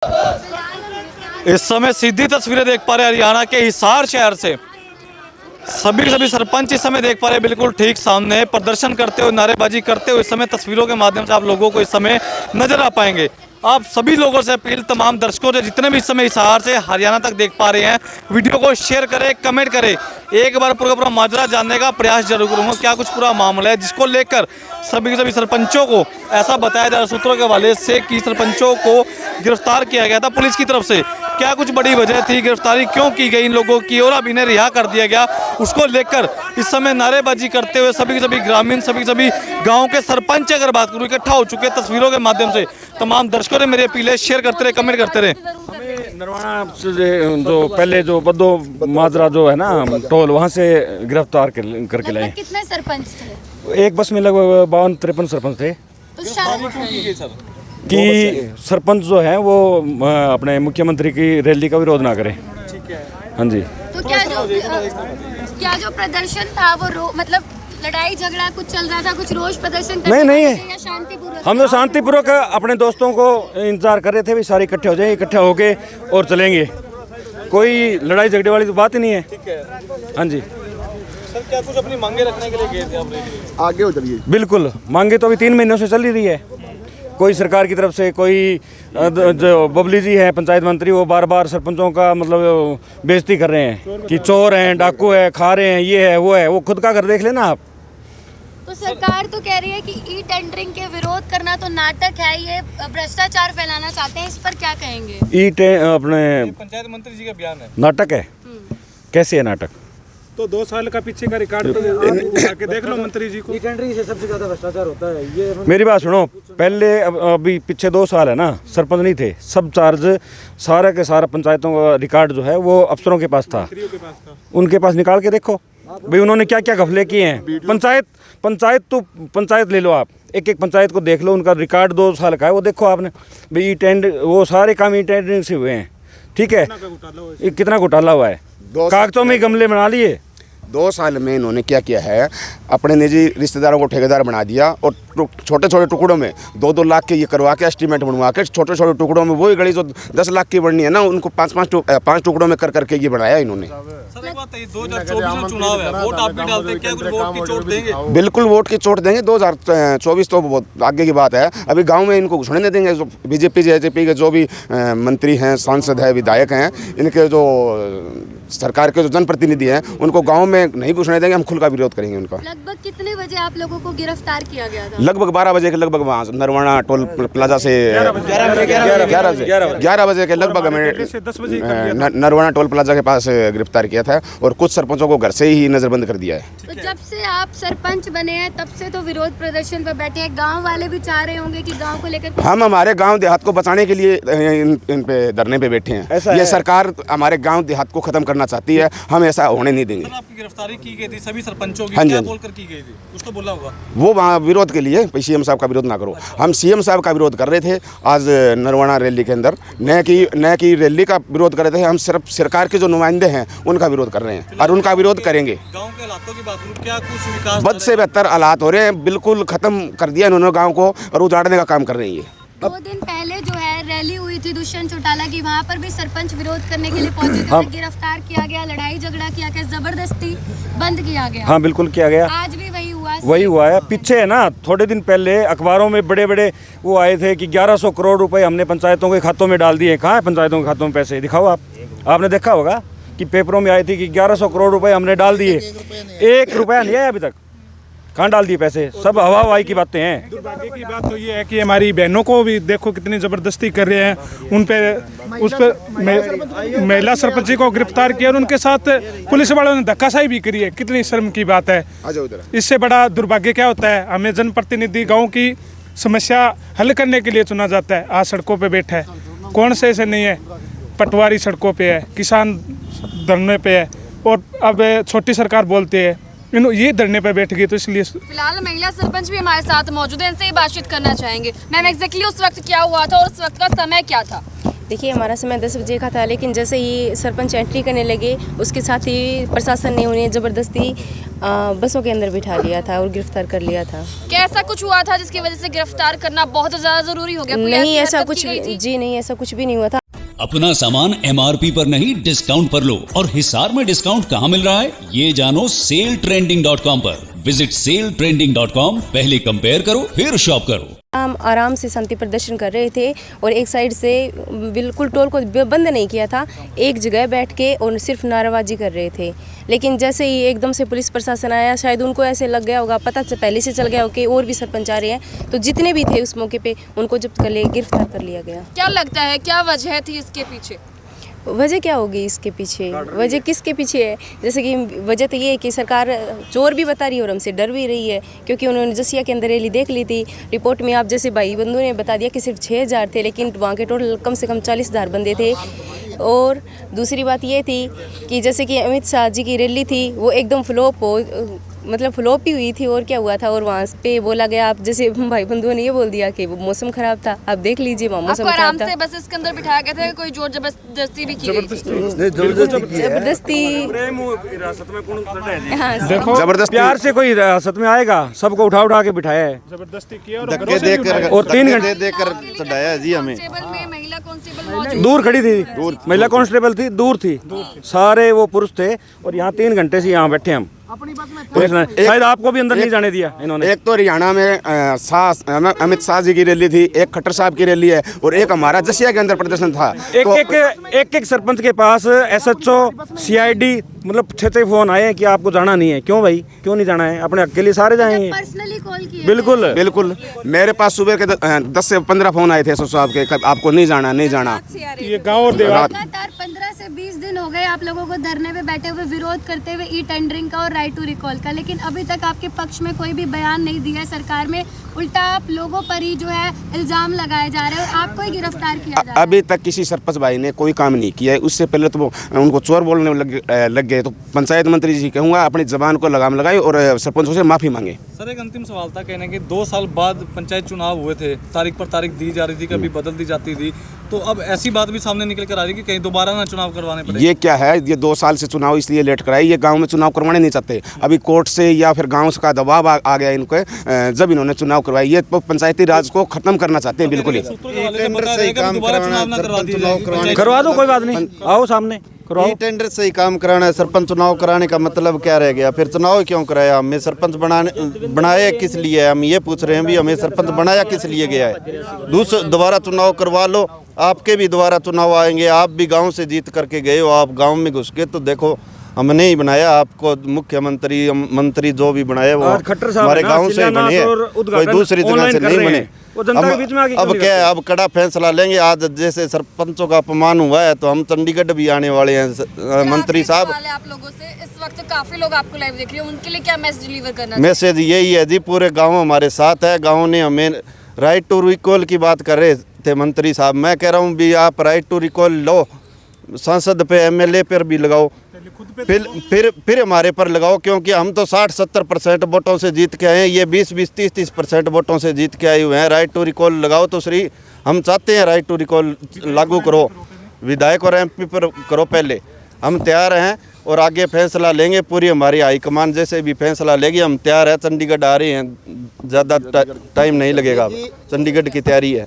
इस समय सीधी तस्वीरें देख पा रहे हैं हरियाणा के हिसार शहर से। सभी सरपंच इस समय देख पा रहे हैं बिल्कुल ठीक सामने प्रदर्शन करते हुए, नारेबाजी करते हुए इस समय तस्वीरों के माध्यम से आप लोगों को इस समय नजर आ पाएंगे। आप सभी लोगों से अपील, तमाम दर्शकों से जितने भी इस समय हिसार से हरियाणा तक देख पा रहे हैं, वीडियो को शेयर करें, कमेंट करें। एक बार पूरा माजरा जानने का प्रयास जरूर करूँगा, क्या कुछ पूरा मामला है, जिसको लेकर सभी सरपंचों को ऐसा बताया जा रहा है सूत्रों के हवाले से कि सरपंचों को गिरफ्तार किया गया था पुलिस की तरफ से। क्या कुछ बड़ी वजह थी, गिरफ्तारी क्यों की गई इन लोगों की और अब इन्हें रिहा कर दिया गया, उसको लेकर इस समय नारेबाजी करते हुए सभी ग्रामीण, सभी गाँव के सरपंच अगर बात करूँ इकट्ठा हो चुके हैं तस्वीरों के माध्यम से। तमाम दर्शकों ने मेरी अपील है, शेयर करते रहे, कमेंट करते रहे। नरवाना से जो पहले जो बद्दो माजरा जो है ना टोल, वहाँ से गिरफ्तार करके लाए। कितने सरपंच थे? एक बस में लगभग 52-53 सरपंच थे। तो कि सरपंच जो है वो अपने मुख्यमंत्री की रैली का विरोध ना करें। हाँ जी। तो क्या जो प्रदर्शन था वो मतलब लड़ाई झगड़ा कुछ चल रहा था, कुछ रोष प्रदर्शन नहीं है, या शांतिपूर्वक? हम तो शांतिपूर्वक अपने दोस्तों को इंतजार कर रहे थे भी सारे इकट्ठे हो जाएंगे, इकट्ठे होके और चलेंगे। कोई लड़ाई झगड़े वाली तो बात ही नहीं है। हाँ जी। सर, क्या कुछ अपनी मांगे रखने के लिए गए थे आप? आगे हो चलिए। बिल्कुल, मांगे तो अभी 3 महीनों से चल ही रही है। कोई सरकार की तरफ से, कोई जो बबली जी है पंचायत मंत्री, वो बार सरपंचों का मतलब बेइज्जती कर रहे हैं कि चोर हैं, डाकू है, खा रहे हैं, ये है वो है। वो खुद का घर देख लेना आप। तो सरकार तो कह रही है कि ई टेंडरिंग के विरोध करना तो नाटक है, ये भ्रष्टाचार फैलाना चाहते हैं, इस पर क्या कहेंगे? अपने पंचायत मंत्री जी का बयान है। नाटक है। कैसे है नाटक? तो 2 साल का पीछे का रिकॉर्ड तो जाके देख लो मंत्री जी को। टेंडरिंग से सबसे ज्यादा भ्रष्टाचार होता है ये। मेरी बात सुनो, पहले अभी पीछे 2 साल है ना, सरपंच नहीं थे, सब चार्ज सारा के सारा पंचायतों का रिकॉर्ड जो है वो अफसरों के पास था। उनके पास निकाल के देखो भाई उन्होंने क्या क्या घपले किए हैं। पंचायत ले लो आप, एक पंचायत को देख लो, उनका रिकॉर्ड 2 साल का है, वो देखो आपने भाई वो सारे काम ई टेंडरिंग से हुए हैं। ठीक है, कितना घोटाला हुआ है, कागजों में गमले बना लिए। 2 साल में इन्होंने क्या किया है, अपने निजी रिश्तेदारों को ठेकेदार बना दिया और छोटे छोटे टुकड़ों में 2-2 लाख के ये करवा के एस्टीमेट बनवा के छोटे छोटे टुकड़ों में वही गली जो 10 लाख की बननी है ना, उनको 5 टुकड़ों में करके ये बनाया इन्होंने। सर, एक बात है, 2024 में चुनाव है, वोट आप भी डालते हैं, क्या कुछ वोट की चोट देंगे? बिल्कुल वोट की चोट देंगे। 2024 तो बहुत आगे की बात है। अभी गांव में इनको घुसने नहीं देंगे। जो बीजेपी के जो भी मंत्री हैं, सांसद हैं, विधायक हैं, इनके जो सरकार के जो जनप्रतिनिधि हैं, उनको गाँव में नहीं घुसने देंगे। हम खुल का विरोध करेंगे उनका। लगभग कितने बजे आप लोगों को गिरफ्तार किया गया था? लगभग 12 बजे के लगभग वहाँ नरवाना टोल प्लाजा से 11 बजे के लगभग हमें नरवाना टोल प्लाजा के पास गिरफ्तार किया था और कुछ सरपंचों को घर से ही नजरबंद कर दिया है। तो जब से आप सरपंच बने हैं तब से तो विरोध प्रदर्शन पर बैठे हैं, गांव वाले भी चाह रहे होंगे कि गांव को लेकर हम हमारे गांव देहात को बचाने के लिए इन पे धरने पे बैठे हैं। ये सरकार हमारे गांव देहात को खत्म करना चाहती है, हम ऐसा होने नहीं देंगे। आपकी गिरफ्तारी की गई थी सभी सरपंचों की, हाँ जी, क्या बोलकर की गई थी? कुछ तो बोला होगा। वो वहाँ विरोध के लिए सीएम साहब का विरोध ना करो। हम सीएम साहब का विरोध कर रहे थे आज नरवाना रैली के अंदर, नए की रैली का विरोध कर रहे थे। हम सिर्फ सरकार के जो नुमाइंदे हैं उनका विरोध कर रहे हैं और उनका विरोध करेंगे। गांव के हालातों की बात करूं, क्या कुछ विकास बद से बेहतर हालात हो रहे हैं, बिल्कुल खत्म कर दिया इन्होंने गाँव को और उजाड़ने का काम कर रही है। 2 दिन पहले जो है रैली हुई थी दुष्यंत चौटाला की, वहाँ पर भी सरपंच विरोध करने के लिए पहुंचे थे, उन्हें गिरफ्तार किया गया, लड़ाई झगड़ा किया गया, जबरदस्ती बंद किया गया। हाँ बिल्कुल किया गया। आज भी वही हुआ है। पीछे है ना, थोड़े दिन पहले अखबारों में बड़े वो आए थे कि 1100 करोड़ रुपए हमने पंचायतों के खातों में डाल दिए। कहाँ है पंचायतों के खातों में पैसे? दिखाओ आपने देखा होगा कि पेपरों में आई थी कि 1100 करोड़ रुपए हमने डाल दिए। 1 रुपया नहीं है अभी तक। कहाँ डाल दिए पैसे? सब हवाई की बातें हैं। दुर्भाग्य की बात तो ये है कि हमारी बहनों को भी देखो कितनी जबरदस्ती कर रहे हैं। उस पर महिला सरपंच को गिरफ्तार किया और उनके साथ पुलिस वालों ने धक्काशाही भी करी है। कितनी शर्म की बात है। इससे बड़ा दुर्भाग्य क्या होता है? हमें जनप्रतिनिधि गाँव की समस्या हल करने के लिए चुना जाता है, आज सड़कों पर बैठा है। कौन से ऐसे नहीं है? पटवारी सड़कों पे है, किसान धरने पे है और अब छोटी सरकार बोलते हैं ये धरने पे बैठ गई। तो इसलिए फिलहाल महिला सरपंच भी हमारे साथ मौजूद है, इनसे ही बातचीत करना चाहेंगे। मैम एग्जैक्टली उस वक्त क्या हुआ था और उस वक्त का समय क्या था? देखिए हमारा समय 10 बजे का था, लेकिन जैसे ही सरपंच एंट्री करने लगे उसके साथ ही प्रशासन ने उन्हें ज़बरदस्ती बसों के अंदर बिठा लिया था और गिरफ्तार कर लिया था। क्या ऐसा कुछ हुआ था जिसकी वजह से गिरफ्तार करना बहुत ज़्यादा ज़रूरी हो गया? कोई नहीं, ऐसी ऐसा हरकत कुछ की गई भी थी? जी नहीं, ऐसा कुछ भी नहीं हुआ था। अपना सामान MRP पर नहीं डिस्काउंट पर लो। और हिसार में डिस्काउंट कहाँ मिल रहा है ये जानो सेलट्रेंडिंग.com पर। विजिट सेलट्रेंडिंग.com, पहले कंपेयर करो फिर शॉप करो। हम आराम से शांति प्रदर्शन कर रहे थे और एक साइड से बिल्कुल टोल को बंद नहीं किया था, एक जगह बैठ के और सिर्फ नारेबाजी कर रहे थे। लेकिन जैसे ही एकदम से पुलिस प्रशासन आया, शायद उनको ऐसे लग गया होगा, पता से पहले से चल गया होगा कि और भी सरपंच आ रहे हैं, तो जितने भी थे उस मौके पे उनको जब्त कर लिया, गिरफ्तार कर लिया गया। क्या लगता है क्या वजह थी इसके पीछे? वजह क्या होगी इसके पीछे? वजह किसके पीछे है? जैसे कि वजह तो ये है कि सरकार चोर भी बता रही है और हमसे डर भी रही है, क्योंकि उन्होंने जसिया के अंदर रैली देख ली थी। रिपोर्ट में आप जैसे भाई बंधु ने बता दिया कि सिर्फ 6000 थे, लेकिन वहाँ के टोटल कम से कम 40,000 बंदे थे। और दूसरी बात ये थी कि जैसे कि अमित शाह जी की रैली थी वो एकदम फ्लॉप ही हुई थी, और क्या हुआ था, और वहाँ पे बोला गया, आप जैसे भाई बंधुओं ने ये बोल दिया कि वो मौसम खराब था, आप देख लीजिए वहाँ मौसम आपको आराम खराब था। से बस इसके अंदर बिठाया गया था, कोई जोर जबरदस्ती भी की गई थी? जबरदस्ती हाँ, देखो जबरदस्ती प्यार से कोई हिरासत में आएगा, सबको उठा उठा के बिठाया है जबरदस्ती किया धक्के देकर और 3 घंटे देकर चढ़ाया जी हमें। कांस्टेबल में महिला कांस्टेबल मौजूद दूर खड़ी थी, महिला कांस्टेबल थी, दूर थी, सारे वो पुरुष थे और यहाँ 3 घंटे से यहाँ बैठे हम। पुलिस ने शायद आपको भी अंदर नहीं जाने दिया इन्होंने। एक तो हरियाणा में अमित शाह जी की रैली थी, एक खट्टर साहब की रैली है और एक हमारा जसिया के अंदर प्रदर्शन था। एक सरपंच के पास SHO CID मतलब 6 फोन आए हैं कि आपको जाना नहीं है। क्यों भाई, क्यों नहीं जाना है? अपने हक के लिए सारे जाएंगे। पर्सनली कॉल किया? बिल्कुल बिल्कुल, मेरे पास सुबह के 10 से 15 फोन आए थे SHO साहब के, आपको नहीं जाना, नहीं जाना। ये गाँव और देहात लगातार 15 से 20 दिन हो गए आप लोगों को धरने पे बैठे हुए, विरोध करते हुए ई-टेंडरिंग का और राइट टू रिकॉल का, लेकिन अभी तक आपके पक्ष में कोई भी बयान नहीं दिया है सरकार में। उल्टा आप लोगों पर ही जो है इल्जाम लगाए जा रहे हैं और आपको ही गिरफ्तार किया जा रहा है। अभी तक किसी सरपंच भाई ने कोई काम नहीं किया है। उससे पहले तो वो उनको चोर बोलने लग गए, तो पंचायत मंत्री जी कहूँगा अपनी जबान को लगाम लगाए और सरपंचों से माफ़ी मांगे। सर एक अंतिम सवाल था, कहने के 2 साल बाद पंचायत चुनाव हुए थे, तारीख पर तारीख दी जा रही थी, कभी बदल दी जाती थी, तो अब ऐसी बात भी सामने निकल कर आ रही है कि कहीं दोबारा ना चुनाव करवाने पड़े। ये क्या है, ये 2 साल से चुनाव इसलिए लेट कराई, ये गांव में चुनाव करवाने नहीं चाहते। अभी कोर्ट से या फिर गांव का दबाव आ गया इनको, जब इन्होंने चुनाव करवाई। ये तो पंचायती राज को खत्म करना चाहते हैं बिल्कुल ही। करवा दो, कोई बात नहीं, आओ सामने करवाओ। टेंडर से ही काम कराना है। सरपंच चुनाव कराने का मतलब क्या रह गया? फिर चुनाव क्यों कराया? हमें सरपंच बनाया किस लिए? हम ये पूछ रहे हैं भी हमें सरपंच बनाया किस लिए गया है? दोबारा चुनाव करवा लो, आपके भी दोबारा चुनाव आएंगे। आप भी गांव से जीत करके गए हो, आप गांव में घुस गए, तो देखो हमने ही बनाया आपको, मुख्यमंत्री मंत्री जो भी बनाए वो हमारे गांव से ही बने हैं, कोई दूसरी जगह से नहीं बने। अब क्या है, अब कड़ा फैसला लेंगे। आज जैसे सरपंचों का अपमान हुआ है तो हम चंडीगढ़ भी आने वाले हैं। मंत्री साहब, आप लोगों से इस वक्त काफी लोग आपको लाइव देख रहे हैं, उनके लिए क्या मैसेज डिलीवर करना? मैसेज यही है जी, पूरे गाँव हमारे साथ है। गाँव ने हमें राइट टू रिकॉल की बात कर रहे थे मंत्री साहब, मैं कह रहा हूँ भी आप राइट टू रिकॉल लो, सांसद पे MLA पर भी लगाओ, फिर हमारे पर लगाओ, क्योंकि हम तो 60-70% वोटों से जीत के आए हैं, ये 20-30% वोटों से जीत के आए हुए हैं। राइट टू रिकॉल लगाओ तो श्री, हम चाहते हैं राइट टू रिकॉल लागू करो, विधायक और MP पर करो पहले। हम तैयार हैं और आगे फैसला लेंगे। पूरी हमारी हाईकमान जैसे भी फैसला लेगी हम तैयार हैं। चंडीगढ़ आ रहे हैं, ज़्यादा टाइम नहीं लगेगा, चंडीगढ़ की तैयारी है।